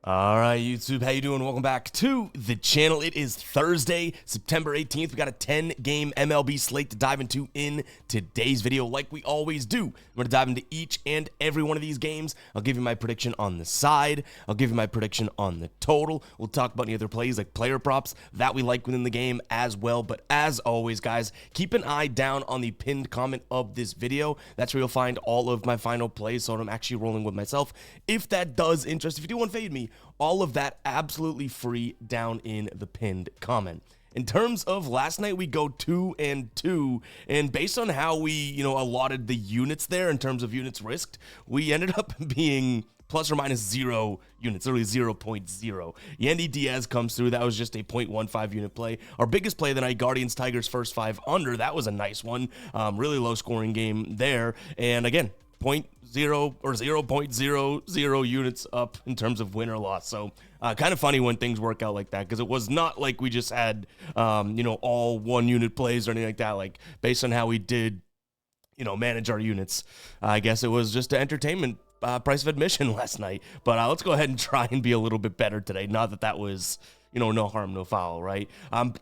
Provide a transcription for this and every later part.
All right, YouTube, how you doing? Welcome back to the channel. It is Thursday, September 18th. We got a 10-game MLB slate to dive into in today's video. Like we always do, I'm going to dive into each and every one of these games. I'll give you my prediction on the side. I'll give you my prediction on the total. We'll talk about any other plays like player props that we like within the game as well. But as always, guys, keep an eye down on the pinned comment of this video. That's where you'll find all of my final plays, so I'm actually rolling with myself. If that does interest, if you do want to fade me, all of that absolutely free down in the pinned comment. In terms of last night, we go 2-2, and based on how we, allotted the units there in terms of units risked, we ended up being plus or minus 0 units, literally 0.0. Yandy Diaz comes through. That was just a 0.15 unit play. Our biggest play of the night, Guardians Tigers first 5 under. That was a nice one. Really low scoring game there. And again, 0.0 or 0.00 units up in terms of win or loss. So kind of funny when things work out like that, because it was not like we just had, all 1 unit plays or anything like that. Like based on how we did, manage our units, I guess it was just an entertainment price of admission last night. But let's go ahead and try and be a little bit better today. Not that that was, no harm, no foul, right?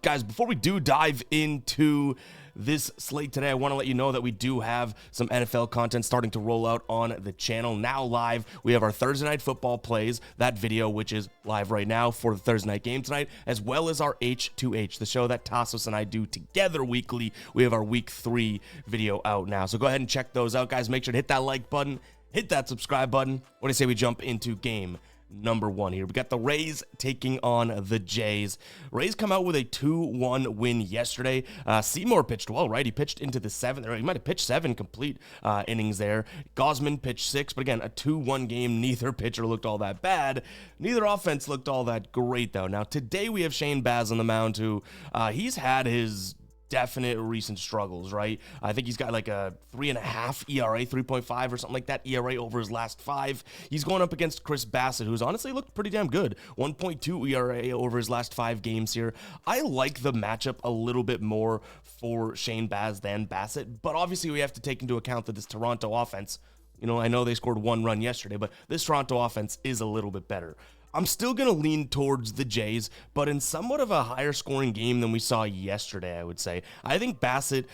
Guys, before we do dive into this slate today, I want to let you know that we do have some NFL content starting to roll out on the channel. Now live, we have our Thursday Night Football plays, that video, which is live right now for the Thursday night game tonight, as well as our H2H, the show that Tassos and I do together weekly. We have our week 3 video out now. So go ahead and check those out, guys. Make sure to hit that like button, hit that subscribe button. What do you say we jump into game number 1 here? We got the Rays taking on the Jays. Rays come out with a 2-1 win yesterday. Seymour pitched well, right? He pitched into the 7th, or he might have pitched 7 complete innings there. Gosman pitched 6, but again, a 2-1 game. Neither pitcher looked all that bad. Neither offense looked all that great, though. Now, today we have Shane Baz on the mound, who he's had his definite recent struggles, right? I think he's got like a 3.5 ERA, 3.5 or something like that ERA over his last 5. He's going up against Chris Bassett, who's honestly looked pretty damn good. 1.2 ERA over his last 5 games here. I like the matchup a little bit more for Shane Baz than Bassett, but obviously we have to take into account that this Toronto offense, I know they scored 1 run yesterday, but this Toronto offense is a little bit better. I'm still going to lean towards the Jays, but in somewhat of a higher scoring game than we saw yesterday, I would say. I think Bassett,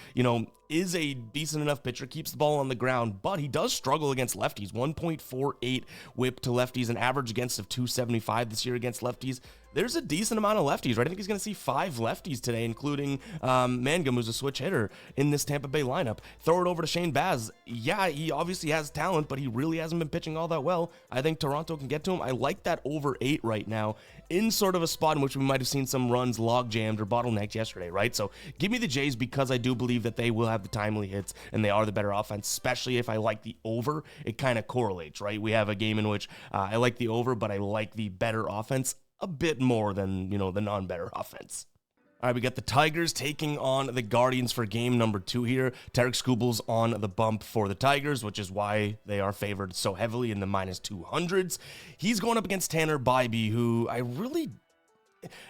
is a decent enough pitcher, keeps the ball on the ground, but he does struggle against lefties. 1.48 whip to lefties, an average against of 275 this year against lefties. There's a decent amount of lefties, right? I think he's going to see 5 lefties today, including Mangum, who's a switch hitter in this Tampa Bay lineup. Throw it over to Shane Baz. Yeah, he obviously has talent, but he really hasn't been pitching all that well. I think Toronto can get to him. I like that over 8 right now in sort of a spot in which we might have seen some runs log jammed or bottlenecked yesterday, right? So give me the Jays, because I do believe that they will have the timely hits and they are the better offense, especially if I like the over. It kind of correlates, right? We have a game in which I like the over, but I like the better offense a bit more than, the non-better offense. All right, we got the Tigers taking on the Guardians for game number 2 here. Tarek Skubal's on the bump for the Tigers, which is why they are favored so heavily in the minus 200s. He's going up against Tanner Bybee, who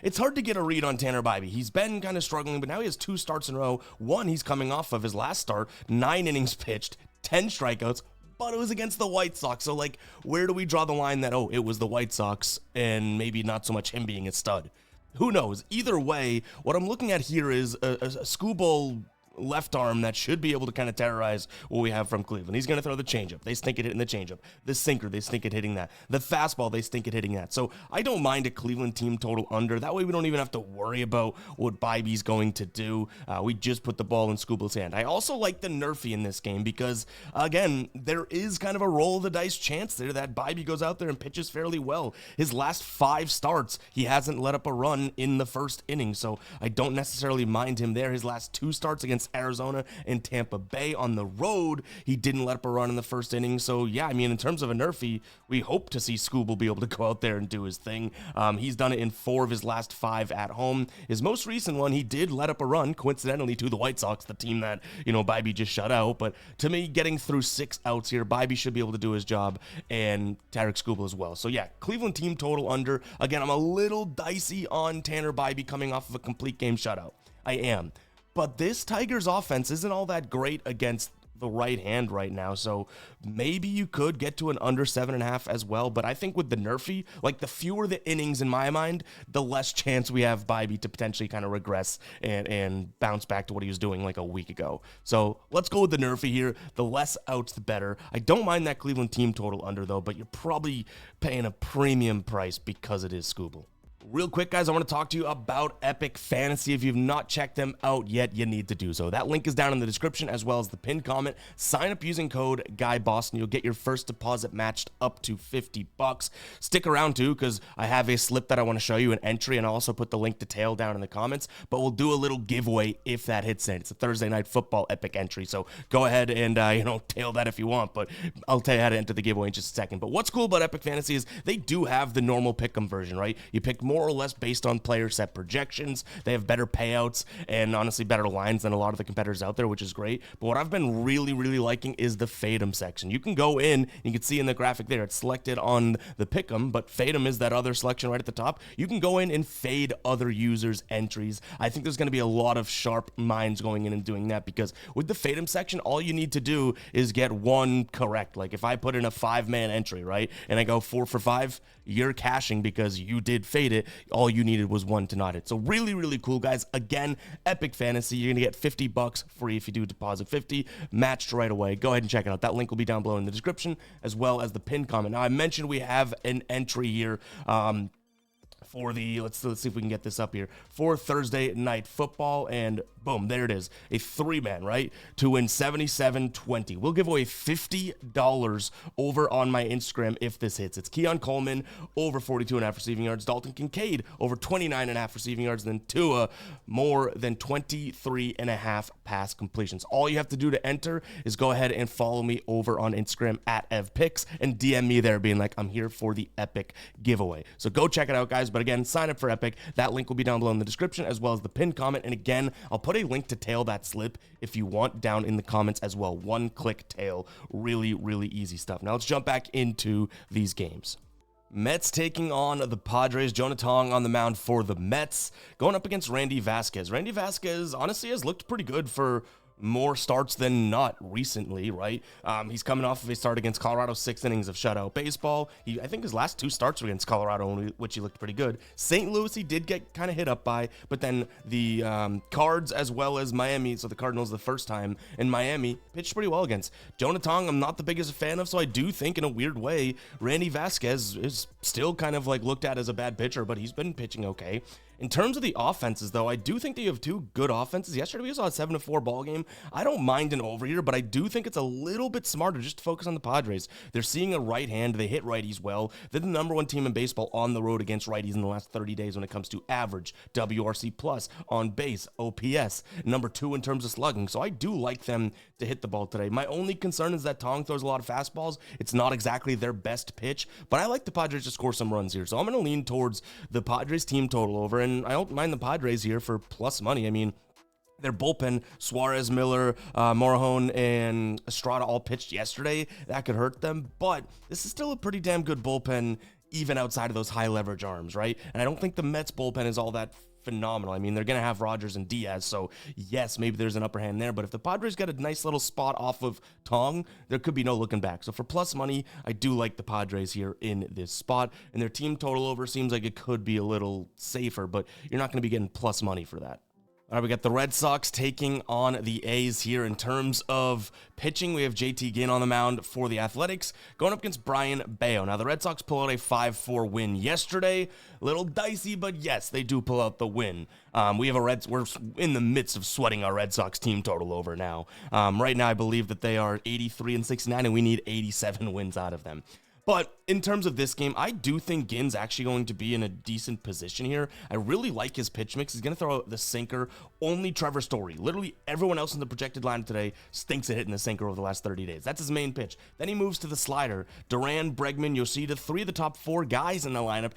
it's hard to get a read on Tanner Bybee. He's been kind of struggling, but now he has 2 starts in a row. One, he's coming off of his last start, 9 innings pitched, 10 strikeouts, but it was against the White Sox. So, where do we draw the line that, it was the White Sox and maybe not so much him being a stud? Who knows? Either way, what I'm looking at here is a Skubal left arm that should be able to kind of terrorize what we have from Cleveland. He's going to throw the changeup. They stink at hitting the changeup. The sinker, they stink at hitting that. The fastball, they stink at hitting that. So I don't mind a Cleveland team total under. That way we don't even have to worry about what Bybee's going to do. We just put the ball in Skubal's hand. I also like the Nerfy in this game because, again, there is kind of a roll of the dice chance there that Bybee goes out there and pitches fairly well. His last 5 starts, he hasn't let up a run in the first inning, so I don't necessarily mind him there. His last 2 starts against Arizona and Tampa Bay on the road, he didn't let up a run in the first inning. So yeah, I mean, in terms of a Nerfy, we hope to see Skubal be able to go out there and do his thing. He's done it in 4 of his last 5 at home. His most recent one, he did let up a run, coincidentally, to the White Sox, the team that, Bybee just shut out. But to me, getting through 6 outs here, Bybee should be able to do his job, and Tarek Skubal as well. So yeah, Cleveland team total under. Again, I'm a little dicey on Tanner Bybee coming off of a complete game shutout. I am. But this Tigers offense isn't all that great against the right hand right now, so maybe you could get to an under 7.5 as well. But I think with the nerfy, like the fewer the innings in my mind, the less chance we have Bybee to potentially kind of regress and bounce back to what he was doing like a week ago. So let's go with the nerfy here. The less outs, the better. I don't mind that Cleveland team total under though, but you're probably paying a premium price because it is Scooble. Real quick, guys, I want to talk to you about Epic Fantasy. If you've not checked them out yet, you need to do so. That link is down in the description as well as the pinned comment. Sign up using code GUYBOSTON. You'll get your first deposit matched up to $50. Stick around too, because I have a slip that I want to show you, an entry, and I'll also put the link to tail down in the comments. But we'll do a little giveaway if that hits in. It's a Thursday Night Football Epic entry, so go ahead and tail that if you want. But I'll tell you how to enter the giveaway in just a second. But what's cool about Epic Fantasy is they do have the normal pick'em version, right? You pick more or less based on player set projections. They have better payouts and honestly better lines than a lot of the competitors out there, which is great. But what I've been really liking is the Fade'em section. You can go in, you can see in the graphic there, it's selected on the pick'em, but Fade'em is that other selection right at the top. You can go in and fade other users' entries. I think there's going to be a lot of sharp minds going in and doing that, because with the Fade'em section, all you need to do is get one correct. Like if I put in a 5-man entry, right, and I go 4 for 5, you're cashing because you did fade it. All you needed was one to not hit. So really cool, guys. Again, Epic Fantasy, you're gonna get $50 free if you do deposit 50, matched right away. Go ahead and check it out. That link will be down below in the description as well as the pinned comment. Now I mentioned we have an entry here for the, let's see if we can get this up here, for Thursday Night Football, and boom, there it is, a 3-man, right, to win 77-20. We'll give away $50 over on my Instagram if this hits. It's Keon Coleman over 42.5 receiving yards, Dalton Kincaid over 29.5 receiving yards, and then Tua more than 23.5 pass completions. All you have to do to enter is go ahead and follow me over on Instagram at EvPicks and DM me there being like, I'm here for the Epic giveaway. So go check it out, guys. But again, sign up for Epic. That link will be down below in the description as well as the pinned comment. And again, I'll put a link to tail that slip if you want down in the comments as well. One-click tail. Really easy stuff. Now let's jump back into these games. Mets taking on the Padres. Jonah Tong on the mound for the Mets, going up against Randy Vasquez. Randy Vasquez honestly has looked pretty good for more starts than not recently, right? He's coming off of a start against Colorado, 6 innings of shutout baseball. I think his last 2 starts were against Colorado, which he looked pretty good. St. Louis, he did get kind of hit up by, but then the Cards as well as Miami, so the Cardinals the first time, and Miami pitched pretty well against. Jonah Tong, I'm not the biggest fan of, so I do think in a weird way, Randy Vasquez is still kind of like looked at as a bad pitcher, but he's been pitching okay. In terms of the offenses, though, I do think that you have 2 good offenses. Yesterday, we saw a 7-4 ball game. I don't mind an over here, but I do think it's a little bit smarter just to focus on the Padres. They're seeing a right hand. They hit righties well. They're the #1 team in baseball on the road against righties in the last 30 days when it comes to average, WRC+, on base, OPS, #2 in terms of slugging. So I do like them to hit the ball today. My only concern is that Tong throws a lot of fastballs. It's not exactly their best pitch, but I like the Padres to score some runs here. So I'm going to lean towards the Padres team total over, and I don't mind the Padres here for plus money. I mean, their bullpen, Suarez, Miller, Morejon, and Estrada all pitched yesterday. That could hurt them, but this is still a pretty damn good bullpen, even outside of those high leverage arms, right? And I don't think the Mets bullpen is all that phenomenal. I mean, they're going to have Rogers and Diaz, so yes, maybe there's an upper hand there, but if the Padres get a nice little spot off of Tong, there could be no looking back. So for plus money, I do like the Padres here in this spot, and their team total over seems like it could be a little safer, but you're not going to be getting plus money for that. All right, we got the Red Sox taking on the A's here. In terms of pitching, we have JT Ginn on the mound for the Athletics, going up against Brian Bayo. Now, the Red Sox pull out a 5-4 win yesterday. A little dicey, but yes, they do pull out the win. We're in the midst of sweating our Red Sox team total over now. Right now, I believe that they are 83-69, and we need 87 wins out of them. But in terms of this game, I do think Ginn's actually going to be in a decent position here. I really like his pitch mix. He's going to throw out the sinker. Only Trevor Story. Literally everyone else in the projected lineup today stinks at hitting the sinker over the last 30 days. That's his main pitch. Then he moves to the slider. Duran, Bregman, Yoshida, 3 of the top 4 guys in the lineup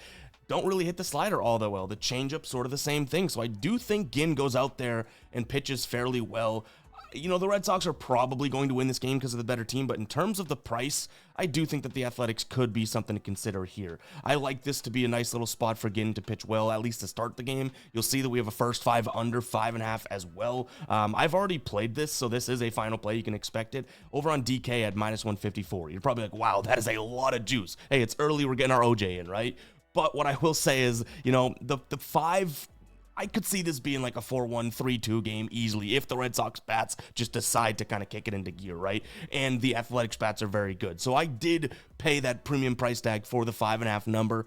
don't really hit the slider all that well. The changeup, sort of the same thing. So I do think Ginn goes out there and pitches fairly well. the Red Sox are probably going to win this game because of the better team, but in terms of the price, I do think that the Athletics could be something to consider here. I like this to be a nice little spot for Ginn to pitch well, at least to start the game. You'll see that we have a first 5 under 5.5 as well. I've already played this, so this is a final play. You can expect it. Over on DK at -154. You're probably like, wow, that is a lot of juice. Hey, it's early. We're getting our OJ in, right? But what I will say is, the 5... I could see this being like a 4-1, 3-2 game easily if the Red Sox bats just decide to kind of kick it into gear, right? And the Athletics bats are very good. So I did pay that premium price tag for the 5.5 number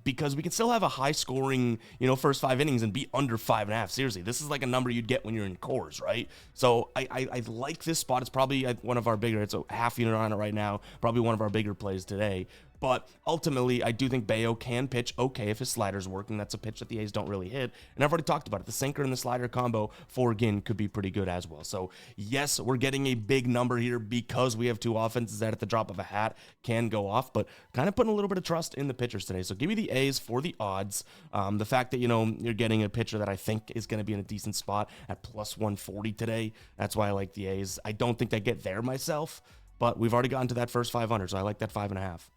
because we can still have a high scoring, first 5 innings and be under 5.5. Seriously, this is like a number you'd get when you're in cores, right? So I like this spot. It's probably one of our bigger, it's a half unit on it right now, probably one of our bigger plays today. But ultimately, I do think Bayo can pitch okay if his slider's working. That's a pitch that the A's don't really hit. And I've already talked about it. The sinker and the slider combo for Ginn could be pretty good as well. So, yes, we're getting a big number here because we have 2 offenses that at the drop of a hat can go off. But kind of putting a little bit of trust in the pitchers today. So, give me the A's for the odds. The fact that, you're getting a pitcher that I think is going to be in a decent spot at +140 today. That's why I like the A's. I don't think I get there myself. But we've already gotten to that first 500, so I like that 5.5.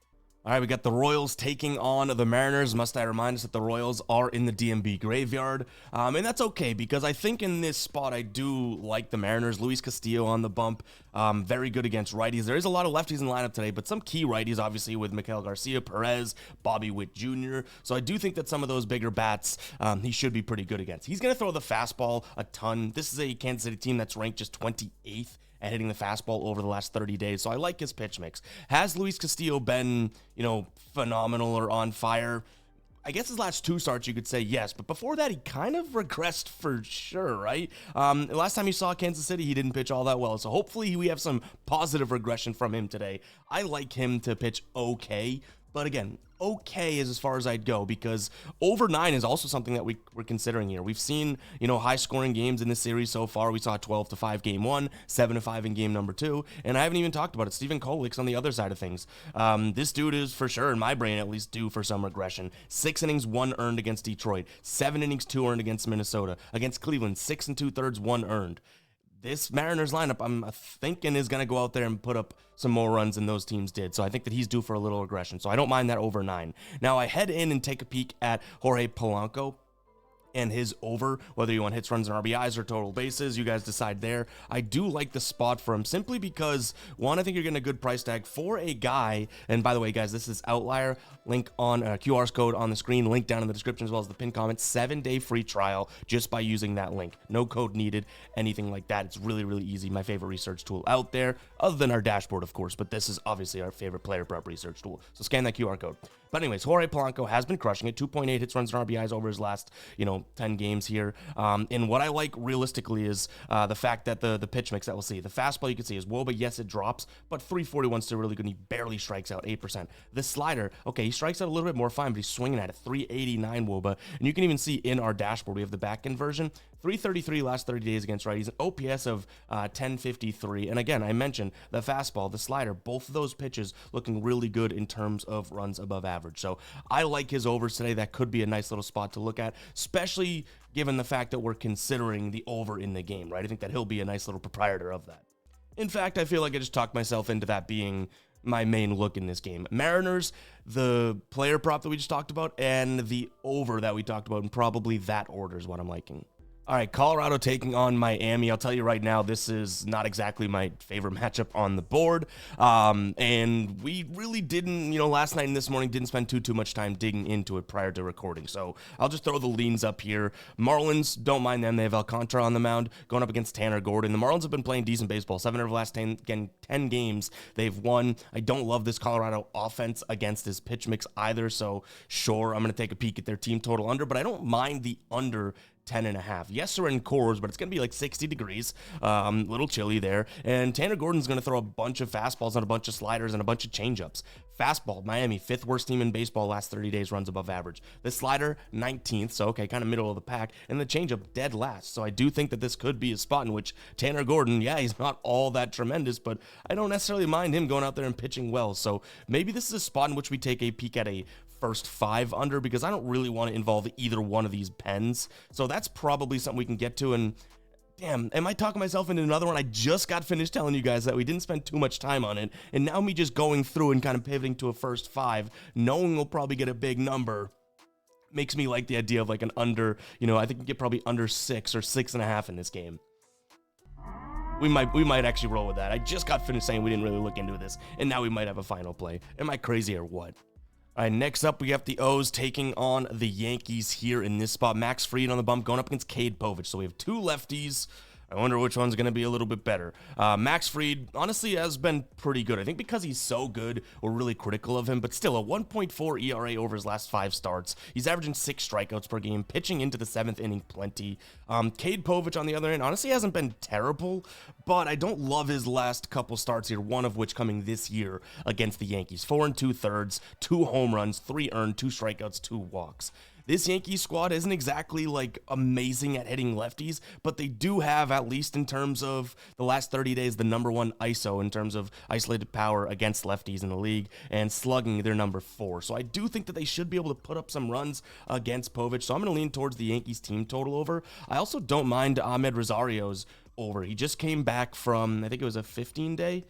All right, we got the Royals taking on the Mariners. Must I remind us that the Royals are in the DMB graveyard? And that's okay because I think in this spot I do like the Mariners. Luis Castillo on the bump, very good against righties. There is a lot of lefties in the lineup today, but some key righties, obviously, with Miguel Garcia, Perez, Bobby Witt Jr. So I do think that some of those bigger bats he should be pretty good against. He's going to throw the fastball a ton. This is a Kansas City team that's ranked just 28th at hitting the fastball over the last 30 days. So I like his pitch mix. Has Luis Castillo been, phenomenal or on fire? I guess his last 2 starts, you could say yes, but before that, he kind of regressed for sure, right? Last time you saw Kansas City, he didn't pitch all that well, so hopefully we have some positive regression from him today. I like him to pitch okay, but again, okay is as far as I'd go because over 9 is also something that we're considering here. We've seen, high scoring games in this series so far. We saw a 12-5 game 1, 7-5 in game number 2, and I haven't even talked about it. Steven Kolik's on the other side of things. This dude is for sure, in my brain at least, due for some regression. 6 innings, 1 earned against Detroit. 7 innings, 2 earned against Minnesota. Against Cleveland, 6 2/3, 1 earned. This Mariners lineup, I'm thinking, is going to go out there and put up some more runs than those teams did. So I think that he's due for a little regression. So I don't mind that over 9. Now I head in and take a peek at Jorge Polanco and his over, whether you want hits, runs, and RBIs or total bases, you guys decide there. I do like the spot for him simply because, one, I think you're getting a good price tag for a guy, and by the way, guys, this is Outlier, link on QR code on the screen, link down in the description as well as the pinned comment, 7-day free trial just by using that link. No code needed, anything like that. It's really, really easy. My favorite research tool out there, other than our dashboard, of course, but this is obviously our favorite player prep research tool. So scan that QR code. But anyways, Jorge Polanco has been crushing it. 2.8 hits, runs, and RBIs over his last, 10 games here. And what I like realistically is the fact that the pitch mix that we'll see. The fastball you can see is Woba. Yes, it drops, but 341 still really good. And he barely strikes out, 8%. The slider, okay, he strikes out a little bit more fine, but he's swinging at it, 389 Woba. And you can even see in our dashboard, we have the back end version, 333 last 30 days against righties, an OPS of 1053. And again, I mentioned the fastball, the slider, both of those pitches looking really good in terms of runs above average. So I like his overs today. That could be a nice little spot to look at, especially given the fact that we're considering the over in the game, right? I think that he'll be a nice little proprietor of that. In fact, I feel like I just talked myself into that being my main look in this game. Mariners, the player prop that we just talked about, and the over that we talked about, and probably that order is what I'm liking. All right, Colorado taking on Miami. I'll tell you right now, this is not exactly my favorite matchup on the board. And we really didn't, last night and this morning, didn't spend too much time digging into it prior to recording. So I'll just throw the leans up here. Marlins, don't mind them. They have Alcantara on the mound going up against Tanner Gordon. The Marlins have been playing decent baseball. 7 of the last 10 games they've won. I don't love this Colorado offense against this pitch mix either. So sure, I'm going to take a peek at their team total under, but I don't mind the under 10.5. Yes, we're in cores, but it's going to be like 60 degrees, little chilly there. And Tanner Gordon's going to throw a bunch of fastballs and a bunch of sliders and a bunch of changeups. Fastball, Miami, 5th worst team in baseball last 30 days, runs above average. The slider, 19th, so okay, kind of middle of the pack. And the changeup, dead last. So I do think that this could be a spot in which Tanner Gordon, yeah, he's not all that tremendous, but I don't necessarily mind him going out there and pitching well. So maybe this is a spot in which we take a peek at a first 5 under because I don't really want to involve either one of these pens. So that's probably something we can get to. And Damn, am I talking myself into another one? I just got finished telling you guys that we didn't spend too much time on it, and now me just going through and kind of pivoting to a first 5, knowing we'll probably get a big number, makes me like the idea of like an under, I think we get probably under 6 or 6.5 in this game. We might actually roll with that. I just got finished saying we didn't really look into this, and now we might have a final play. Am I crazy or what? All right, next up, we have the O's taking on the Yankees here in this spot. Max Fried on the bump going up against Cade Povich. So we have 2 lefties. I wonder which one's going to be a little bit better. Max Fried, honestly, has been pretty good. I think because he's so good, we're really critical of him, but still, a 1.4 ERA over his last 5 starts. He's averaging 6 strikeouts per game, pitching into the 7th inning plenty. Cade Povich, on the other hand, honestly hasn't been terrible, but I don't love his last couple starts here, one of which coming this year against the Yankees. 4 2/3, 2 home runs, 3 earned, 2 strikeouts, 2 walks. This Yankees squad isn't exactly like amazing at hitting lefties, but they do have, at least in terms of the last 30 days, the #1 ISO in terms of isolated power against lefties in the league, and slugging their #4. So I do think that they should be able to put up some runs against Povich. So I'm going to lean towards the Yankees team total over. I also don't mind Ahmed Rosario's over. He just came back from, I think it was a 15-day.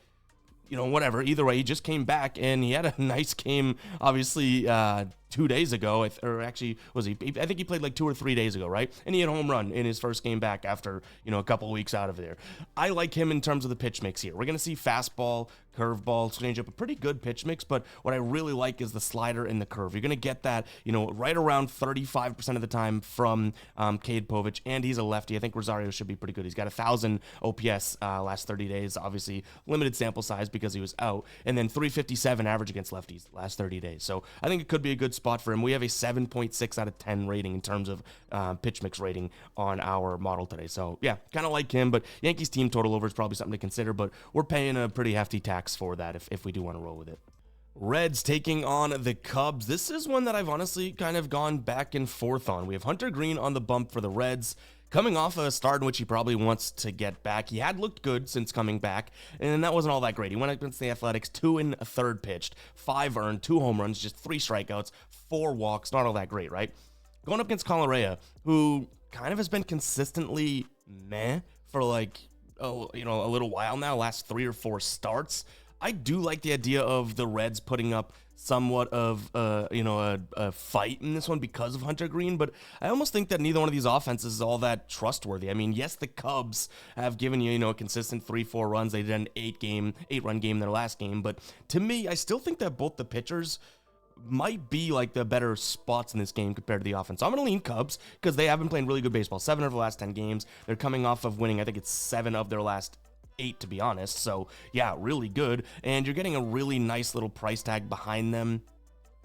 Whatever. Either way, he just came back, and he had a nice game, obviously, 2 days ago, or actually, I think he played like 2 or 3 days ago, right? And he had a home run in his first game back after, a couple weeks out of there. I like him in terms of the pitch mix here. We're going to see fastball, curveball, changeup, a pretty good pitch mix, but what I really like is the slider and the curve. You're going to get that, right around 35% of the time from Cade Povich, and he's a lefty. I think Rosario should be pretty good. He's got 1,000 OPS last 30 days, obviously limited sample size because he was out, and then 357 average against lefties last 30 days. So I think it could be a good spot for him. We have a 7.6 out of 10 rating in terms of pitch mix rating on our model today. So yeah, kind of like him, but Yankees team total over is probably something to consider, but we're paying a pretty hefty tax for that if we do want to roll with it. Reds taking on the Cubs. This is one that I've honestly kind of gone back and forth on. We have Hunter Green on the bump for the Reds, coming off a start in which he probably wants to get back. He had looked good since coming back, and that wasn't all that great. He went up against the Athletics, 2 1/3 pitched, 5 earned, 2 home runs, just 3 strikeouts, 4 walks. Not all that great, right? Going up against Colin Rea, who kind of has been consistently meh for like, a little while now, last 3 or 4 starts. I do like the idea of the Reds putting up somewhat of a fight in this one because of Hunter Green, but I almost think that neither one of these offenses is all that trustworthy. I mean, yes, the Cubs have given you, a consistent 3-4 runs. They did an 8-run game in their last game, but to me, I still think that both the pitchers might be like the better spots in this game compared to the offense. So I'm going to lean Cubs because they have been playing really good baseball. 7 of the last 10 games. They're coming off of winning, I think it's 7 of their last 8, to be honest. So yeah, really good. And you're getting a really nice little price tag behind them.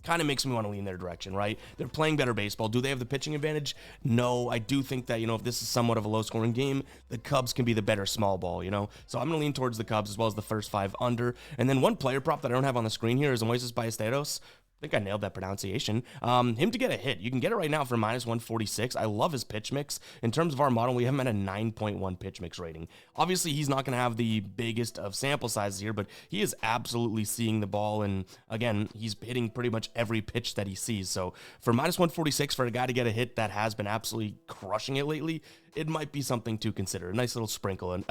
Kind of makes me want to lean their direction, right? They're playing better baseball. Do they have the pitching advantage? No. I do think that, if this is somewhat of a low-scoring game, the Cubs can be the better small ball, So I'm going to lean towards the Cubs as well as the first 5 under. And then one player prop that I don't have on the screen here is Moises Ballesteros. I think I nailed that pronunciation. Him to get a hit. You can get it right now for -146. I love his pitch mix. In terms of our model, we have him at a 9.1 pitch mix rating. Obviously, he's not going to have the biggest of sample sizes here, but he is absolutely seeing the ball. And again, he's hitting pretty much every pitch that he sees. So for -146 for a guy to get a hit that has been absolutely crushing it lately, it might be something to consider. A nice little sprinkle, and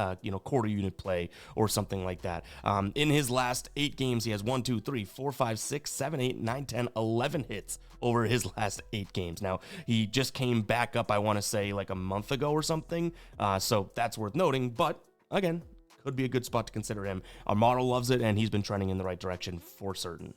quarter unit play or something like that. In his last 8 games, he has 1, 2, 3, 4, 5, 6, 7, 8, 9, 10, 11 hits over his last 8 games. Now, he just came back up, I want to say, like a month ago or something. So that's worth noting. But again, could be a good spot to consider him. Our model loves it, and he's been trending in the right direction for certain.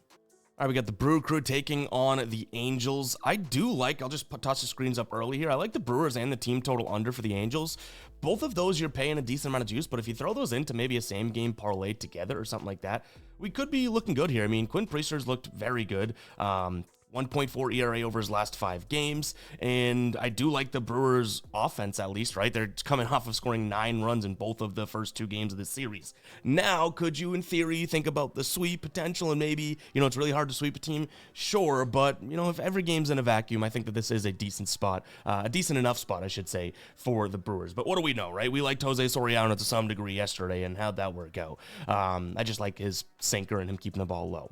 All right, we got the Brew Crew taking on the Angels. I do like, I'll just toss the screens up early here. I like the Brewers and the team total under for the Angels. Both of those, you're paying a decent amount of juice, but if you throw those into maybe a same game parlay together or something like that, we could be looking good here. I mean, Quinn Priester's looked very good. 1.4 ERA over his last 5 games, and I do like the Brewers' offense at least, right? They're coming off of scoring 9 runs in both of the first 2 games of the series. Now, could you, in theory, think about the sweep potential and maybe, it's really hard to sweep a team? Sure, but, if every game's in a vacuum, I think that this is a decent spot, a decent enough spot, I should say, for the Brewers. But what do we know, right? We liked Jose Soriano to some degree yesterday, and how'd that work out? I just like his sinker and him keeping the ball low.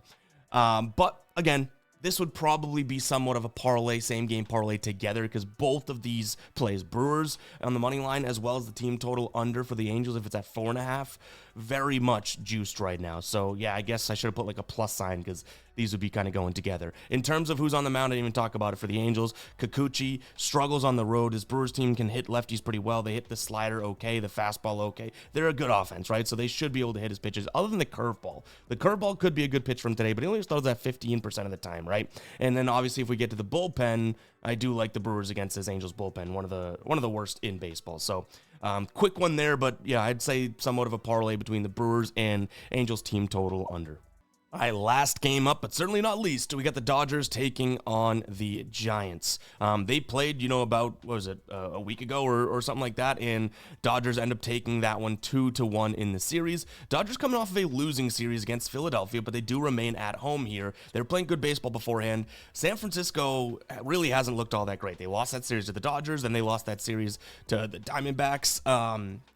But, again, this would probably be somewhat of a parlay, same game parlay together, because both of these plays, Brewers on the money line as well as the team total under for the Angels, if it's at 4.5, very much juiced right now. So yeah, I guess I should have put like a plus sign because these would be kind of going together. In terms of who's on the mound, I didn't even talk about it for the Angels. Kikuchi struggles on the road. His Brewers team can hit lefties pretty well. They hit the slider okay, the fastball okay. They're a good offense, right? So they should be able to hit his pitches, other than the curveball. The curveball could be a good pitch from today, but he only throws that 15% of the time, right? And then obviously if we get to the bullpen, I do like the Brewers against this Angels bullpen, one of the worst in baseball. So quick one there, but yeah, I'd say somewhat of a parlay between the Brewers and Angels team total under. All right, last game up, but certainly not least, we got the Dodgers taking on the Giants. They played, about, what was it, a week ago or something like that, and Dodgers end up taking that one 2-1 in the series. Dodgers coming off of a losing series against Philadelphia, but they do remain at home here. They're playing good baseball beforehand. San Francisco really hasn't looked all that great. They lost that series to the Dodgers, then they lost that series to the Diamondbacks.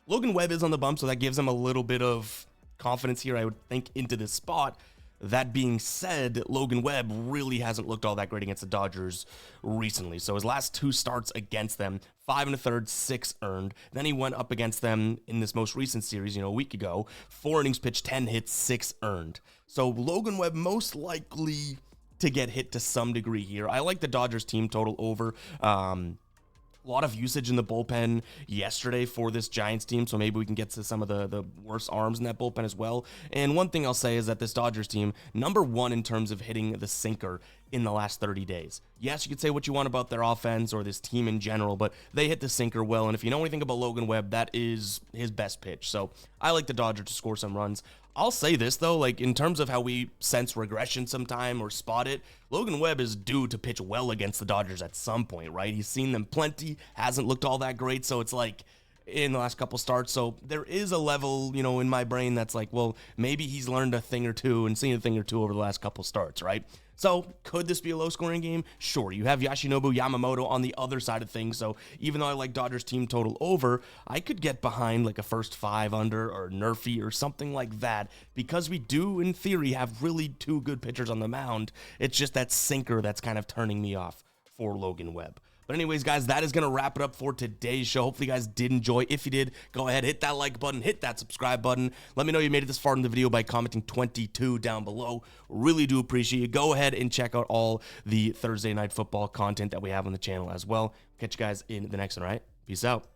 Logan Webb is on the bump, so that gives them a little bit of confidence here, I would think, into this spot. That being said, Logan Webb really hasn't looked all that great against the Dodgers recently. So his last 2 starts against them, 5 1/3, 6 earned. Then he went up against them in this most recent series, a week ago, 4 innings pitched, 10 hits, 6 earned. So Logan Webb most likely to get hit to some degree here. I like the Dodgers team total over. A lot of usage in the bullpen yesterday for this Giants team, so maybe we can get to some of the worst arms in that bullpen as well. And one thing I'll say is that this Dodgers team, number 1 in terms of hitting the sinker in the last 30 days. Yes, you could say what you want about their offense or this team in general, but they hit the sinker well, and if you know anything about Logan Webb, that is his best pitch. So I like the Dodgers to score some runs. I'll say this, though, like in terms of how we sense regression sometime or spot it, Logan Webb is due to pitch well against the Dodgers at some point, right? He's seen them plenty, hasn't looked all that great, so it's like in the last couple starts. So there is a level, in my brain that's like, well, maybe he's learned a thing or two and seen a thing or two over the last couple starts, right? So could this be a low-scoring game? Sure. You have Yoshinobu Yamamoto on the other side of things, so even though I like Dodgers team total over, I could get behind like a first 5 under or Nerfy or something like that because we do, in theory, have really 2 good pitchers on the mound. It's just that sinker that's kind of turning me off for Logan Webb. But anyways, guys, that is going to wrap it up for today's show. Hopefully you guys did enjoy. If you did, go ahead, hit that like button, hit that subscribe button. Let me know you made it this far in the video by commenting 22 down below. Really do appreciate you. Go ahead and check out all the Thursday Night Football content that we have on the channel as well. Catch you guys in the next one, all right? Peace out.